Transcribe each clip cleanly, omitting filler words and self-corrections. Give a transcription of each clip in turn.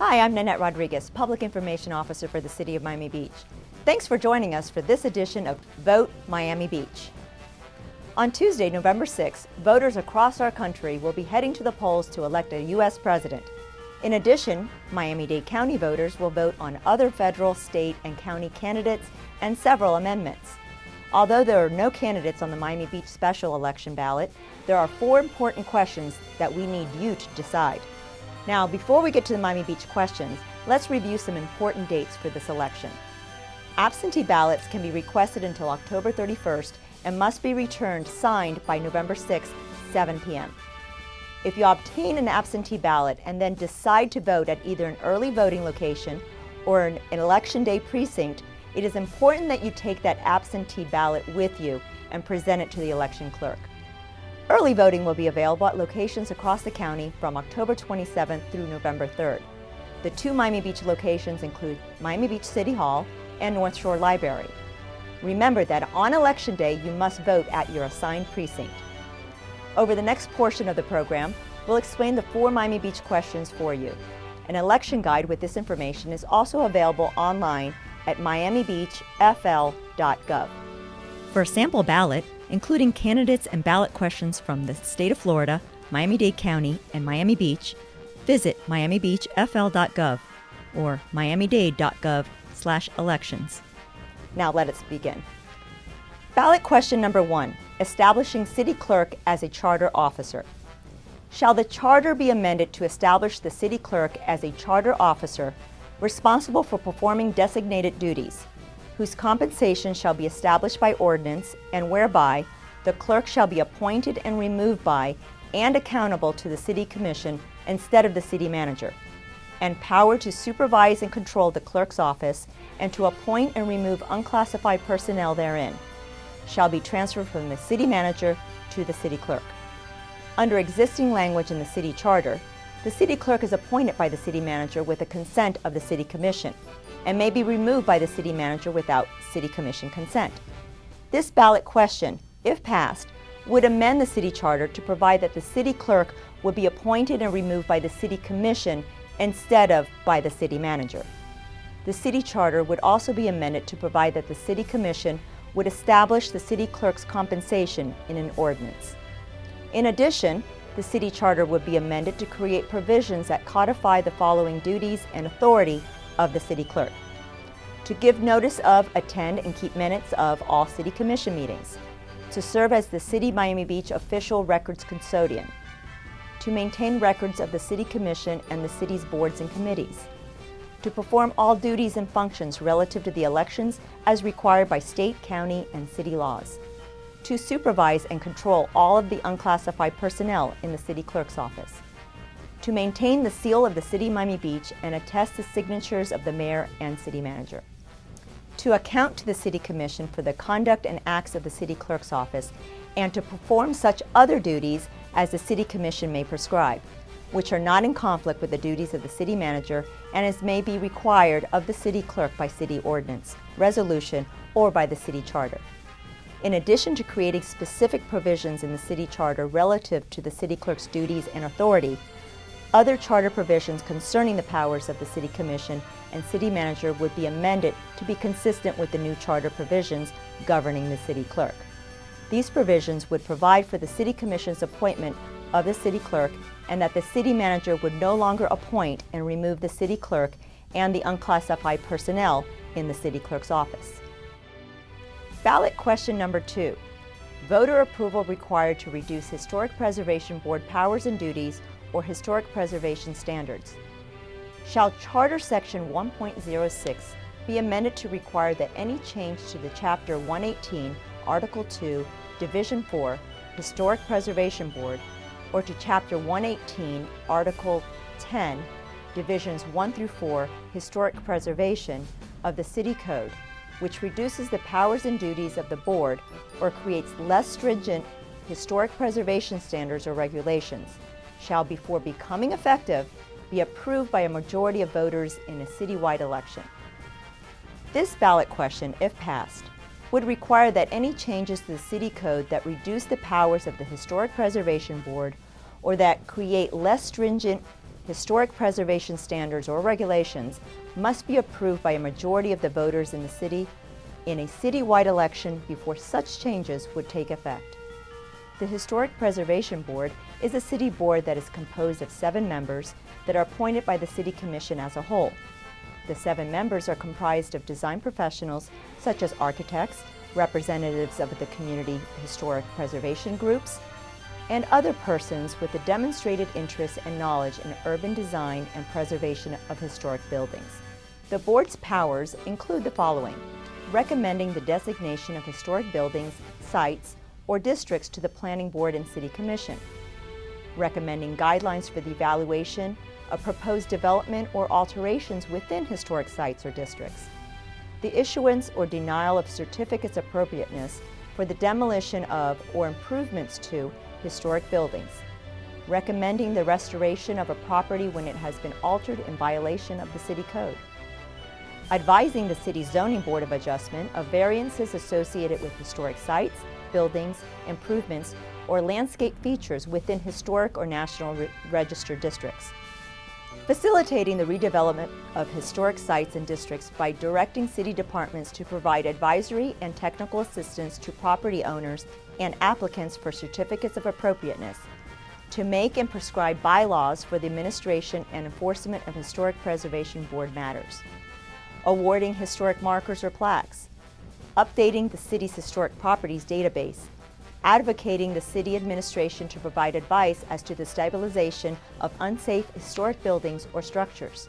Hi, I'm Nanette Rodriguez, Public Information Officer for the City of Miami Beach. Thanks for joining us for this edition of Vote Miami Beach. On Tuesday, November 6th, voters across our country will be heading to the polls to elect a U.S. president. In addition, Miami-Dade County voters will vote on other federal, state, and county candidates and several amendments. Although there are no candidates on the Miami Beach special election ballot, there are 4 important questions that we need you to decide. Now, before we get to the Miami Beach questions, let's review some important dates for this election. Absentee ballots can be requested until October 31st and must be returned signed by November 6th, 7 p.m. If you obtain an absentee ballot and then decide to vote at either an early voting location or an election day precinct, it is important that you take that absentee ballot with you and present it to the election clerk. Early voting will be available at locations across the county from October 27th through November 3rd. The 2 Miami Beach locations include Miami Beach City Hall and North Shore Library. Remember that on Election Day, you must vote at your assigned precinct. Over the next portion of the program, we'll explain the 4 Miami Beach questions for you. An election guide with this information is also available online at miamibeachfl.gov. For a sample ballot, including candidates and ballot questions from the state of Florida, Miami-Dade County, and Miami Beach, visit miamibeachfl.gov or miamidade.gov/elections. Now let us begin. Ballot question number 1, establishing city clerk as a charter officer. Shall the charter be amended to establish the city clerk as a charter officer responsible for performing designated duties, whose compensation shall be established by ordinance, and whereby the clerk shall be appointed and removed by and accountable to the City Commission instead of the city manager, and power to supervise and control the clerk's office and to appoint and remove unclassified personnel therein, shall be transferred from the city manager to the city clerk. Under existing language in the city charter, the city clerk is appointed by the city manager with the consent of the City Commission and may be removed by the city manager without City Commission consent. This ballot question, if passed, would amend the city charter to provide that the city clerk would be appointed and removed by the City Commission instead of by the city manager. The city charter would also be amended to provide that the City Commission would establish the city clerk's compensation in an ordinance. In addition, the city charter would be amended to create provisions that codify the following duties and authority of the city clerk: to give notice of, attend, and keep minutes of all City Commission meetings, to serve as the City Miami Beach official records custodian, to maintain records of the City Commission and the city's boards and committees, to perform all duties and functions relative to the elections as required by state, county, and city laws, to supervise and control all of the unclassified personnel in the city clerk's office, to maintain the seal of the City of Miami Beach and attest the signatures of the mayor and city manager, to account to the City Commission for the conduct and acts of the city clerk's office, and to perform such other duties as the City Commission may prescribe, which are not in conflict with the duties of the city manager and as may be required of the city clerk by city ordinance, resolution, or by the city charter. In addition to creating specific provisions in the city charter relative to the city clerk's duties and authority, other charter provisions concerning the powers of the City Commission and city manager would be amended to be consistent with the new charter provisions governing the city clerk. These provisions would provide for the City Commission's appointment of the city clerk and that the city manager would no longer appoint and remove the city clerk and the unclassified personnel in the city clerk's office. Ballot question number 2, voter approval required to reduce Historic Preservation Board powers and duties or historic preservation standards. Shall Charter Section 1.06 be amended to require that any change to the Chapter 118, Article 2, Division 4, Historic Preservation Board, or to Chapter 118, Article 10, Divisions 1 through 4, Historic Preservation of the City Code, which reduces the powers and duties of the board or creates less stringent historic preservation standards or regulations, shall before becoming effective be approved by a majority of voters in a citywide election. This ballot question, if passed, would require that any changes to the city code that reduce the powers of the Historic Preservation Board or that create less stringent historic preservation standards or regulations must be approved by a majority of the voters in the city in a citywide election before such changes would take effect. The Historic Preservation Board is a city board that is composed of 7 members that are appointed by the City Commission as a whole. The 7 members are comprised of design professionals such as architects, representatives of the community historic preservation groups, and other persons with a demonstrated interest and knowledge in urban design and preservation of historic buildings. The board's powers include the following: recommending the designation of historic buildings, sites, or districts to the Planning Board and City Commission, recommending guidelines for the evaluation of proposed development or alterations within historic sites or districts, the issuance or denial of certificates of appropriateness for the demolition of or improvements to historic buildings, recommending the restoration of a property when it has been altered in violation of the city code, advising the city's zoning board of adjustment of variances associated with historic sites, buildings, improvements, or landscape features within historic or national registered districts, facilitating the redevelopment of historic sites and districts by directing city departments to provide advisory and technical assistance to property owners and applicants for certificates of appropriateness, to make and prescribe bylaws for the administration and enforcement of historic preservation board matters, awarding historic markers or plaques, updating the city's historic properties database, advocating the city administration to provide advice as to the stabilization of unsafe historic buildings or structures,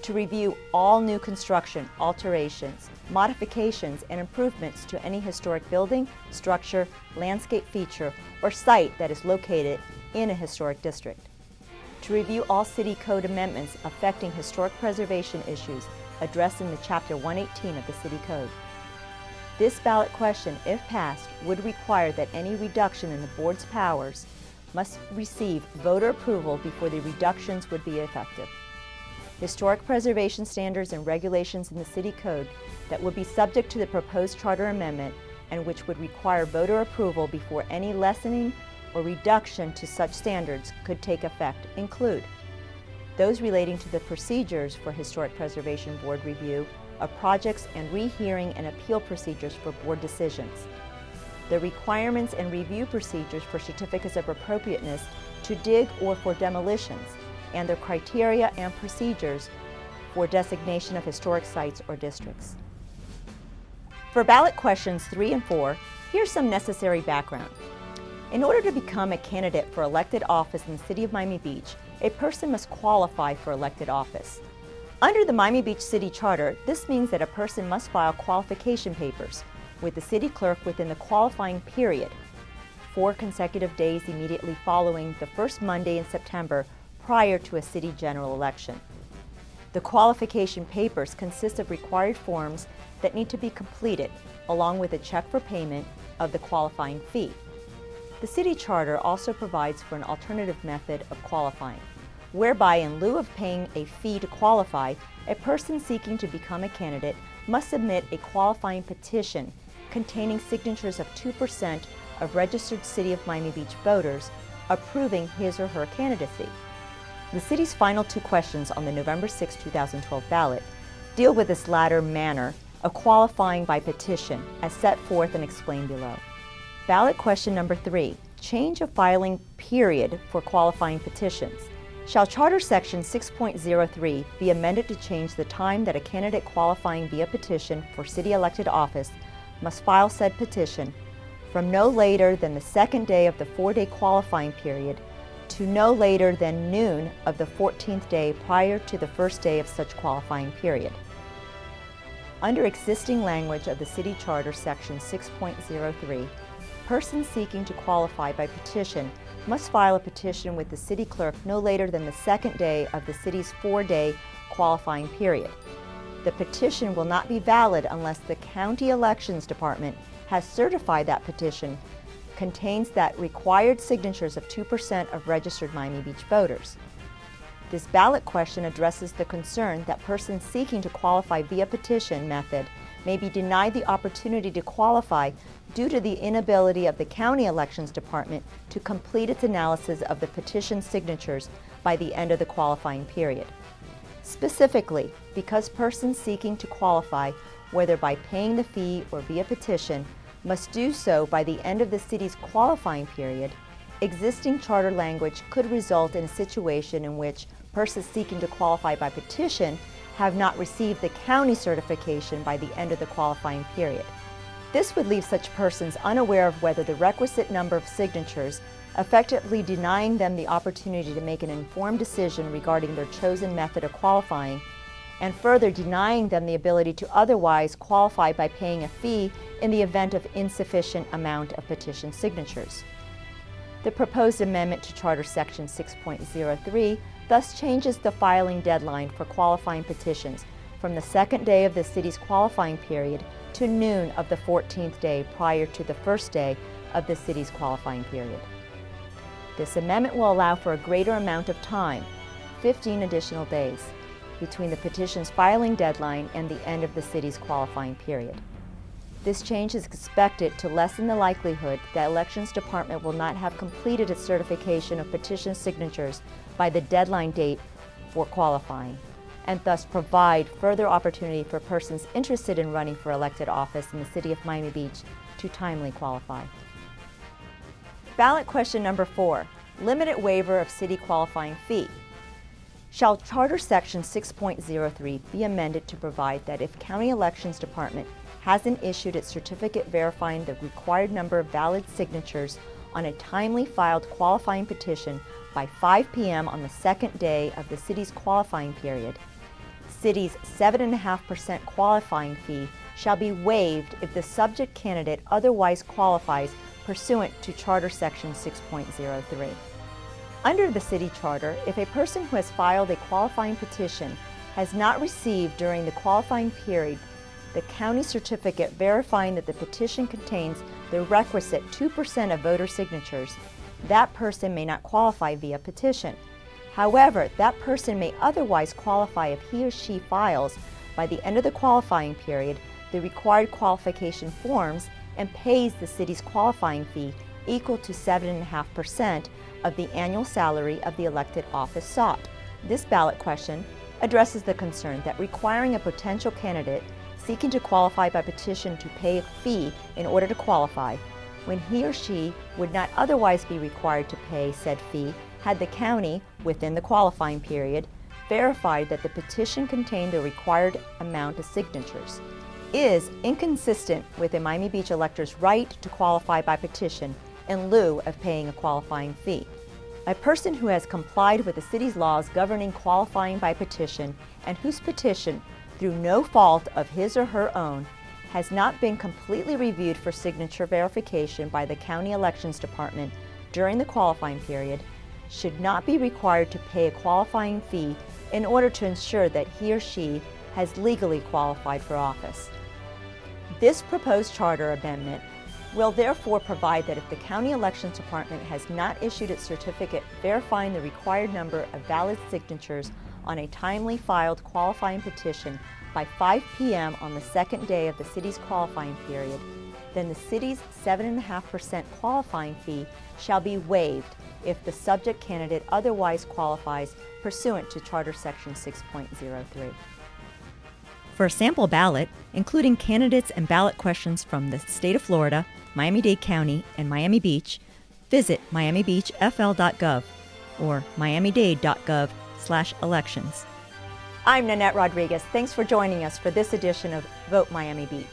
to review all new construction, alterations, modifications, and improvements to any historic building, structure, landscape feature, or site that is located in a historic district, to review all city code amendments affecting historic preservation issues addressed in the Chapter 118 of the City Code. This ballot question, if passed, would require that any reduction in the board's powers must receive voter approval before the reductions would be effective. Historic preservation standards and regulations in the City Code that would be subject to the proposed charter amendment and which would require voter approval before any lessening or reduction to such standards could take effect include those relating to the procedures for Historic Preservation Board review of projects and rehearing and appeal procedures for board decisions, the requirements and review procedures for certificates of appropriateness to dig or for demolitions, and the criteria and procedures for designation of historic sites or districts. For ballot questions 3 and 4, here's some necessary background. In order to become a candidate for elected office in the City of Miami Beach, a person must qualify for elected office. Under the Miami Beach City Charter, this means that a person must file qualification papers with the city clerk within the qualifying period, 4 consecutive days immediately following the first Monday in September prior to a city general election. The qualification papers consist of required forms that need to be completed, along with a check for payment of the qualifying fee. The city charter also provides for an alternative method of qualifying, whereby in lieu of paying a fee to qualify, a person seeking to become a candidate must submit a qualifying petition containing signatures of 2% of registered City of Miami Beach voters approving his or her candidacy. The city's final 2 questions on the November 6, 2012 ballot deal with this latter manner of qualifying by petition as set forth and explained below. Ballot question number 3, change of filing period for qualifying petitions. Shall Charter Section 6.03 be amended to change the time that a candidate qualifying via petition for city elected office must file said petition from no later than the 2nd day of the 4-day qualifying period to no later than noon of the 14th day prior to the 1st day of such qualifying period. Under existing language of the City Charter Section 6.03, persons seeking to qualify by petition must file a petition with the city clerk no later than the 2nd day of the city's 4-day qualifying period. The petition will not be valid unless the County Elections Department has certified that petition contains that required signatures of 2% of registered Miami Beach voters. This ballot question addresses the concern that persons seeking to qualify via petition method may be denied the opportunity to qualify due to the inability of the County Elections Department to complete its analysis of the petition signatures by the end of the qualifying period. Specifically, because persons seeking to qualify, whether by paying the fee or via petition, must do so by the end of the city's qualifying period, existing charter language could result in a situation in which persons seeking to qualify by petition have not received the county certification by the end of the qualifying period. This would leave such persons unaware of whether the requisite number of signatures, effectively denying them the opportunity to make an informed decision regarding their chosen method of qualifying, and further denying them the ability to otherwise qualify by paying a fee in the event of insufficient amount of petition signatures. The proposed amendment to Charter Section 6.03 thus changes the filing deadline for qualifying petitions from the second day of the city's qualifying period to noon of the 14th day prior to the first day of the city's qualifying period. This amendment will allow for a greater amount of time, 15 additional days, between the petition's filing deadline and the end of the city's qualifying period. This change is expected to lessen the likelihood that Elections Department will not have completed its certification of petition signatures by the deadline date for qualifying, and thus provide further opportunity for persons interested in running for elected office in the City of Miami Beach to timely qualify. Ballot question number 4, limited waiver of city qualifying fee. Shall Charter Section 6.03 be amended to provide that if County Elections Department hasn't issued its certificate verifying the required number of valid signatures on a timely filed qualifying petition by 5 p.m. on the second day of the city's qualifying period, city's 7.5% qualifying fee shall be waived if the subject candidate otherwise qualifies pursuant to Charter Section 6.03. Under the city charter, if a person who has filed a qualifying petition has not received during the qualifying period the county certificate verifying that the petition contains the requisite 2% of voter signatures, that person may not qualify via petition. However, that person may otherwise qualify if he or she files, by the end of the qualifying period, the required qualification forms and pays the city's qualifying fee equal to 7.5% of the annual salary of the elected office sought. This ballot question addresses the concern that requiring a potential candidate seeking to qualify by petition to pay a fee in order to qualify, when he or she would not otherwise be required to pay said fee had the county, within the qualifying period, verified that the petition contained the required amount of signatures, is inconsistent with a Miami Beach elector's right to qualify by petition in lieu of paying a qualifying fee. A person who has complied with the city's laws governing qualifying by petition and whose petition, through no fault of his or her own, has not been completely reviewed for signature verification by the County Elections Department during the qualifying period, should not be required to pay a qualifying fee in order to ensure that he or she has legally qualified for office. This proposed charter amendment will therefore provide that if the County Elections Department has not issued its certificate verifying the required number of valid signatures on a timely filed qualifying petition by 5 p.m. on the second day of the city's qualifying period, then the city's 7.5% qualifying fee shall be waived if the subject candidate otherwise qualifies pursuant to Charter Section 6.03. For a sample ballot, including candidates and ballot questions from the state of Florida, Miami-Dade County, and Miami Beach, visit miamibeachfl.gov or miamidade.gov/elections. I'm Nanette Rodriguez. Thanks for joining us for this edition of Vote Miami Beach.